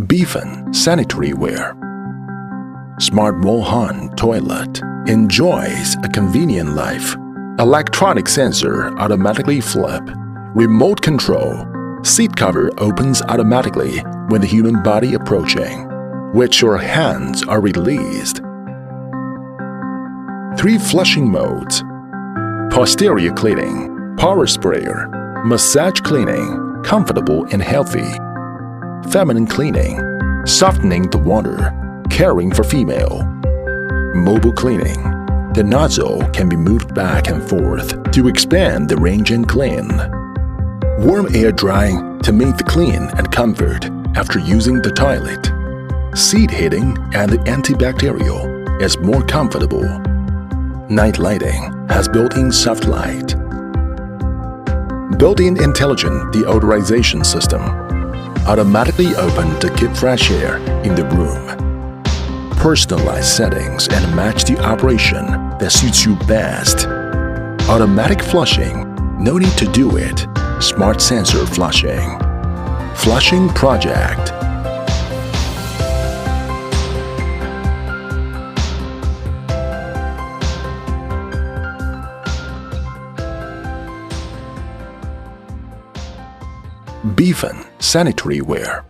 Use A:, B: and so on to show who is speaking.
A: Beefin sanitary ware. Smart wall-hung toilet enjoys a convenient life. Electronic sensor automatically flip. Remote control. Seat cover opens automatically when the human body approaching, which your hands are released. 3 flushing modes. Posterior cleaning, power sprayer, massage cleaning, comfortable and healthy. Feminine cleaning, softening the water, caring for female. Mobile cleaning, the nozzle can be moved back and forth to expand the range and clean. Warm air drying to make the clean and comfort after using the toilet. Seat heating and the antibacterial is more comfortable. Night lighting has built-in soft light. Built-in intelligent deodorization system. Automatically open to keep fresh air in the room. Personalized settings and match the operation that suits you best. Automatic flushing, no need to do it. Smart sensor flushing. Flushing project. Beefin sanitary ware.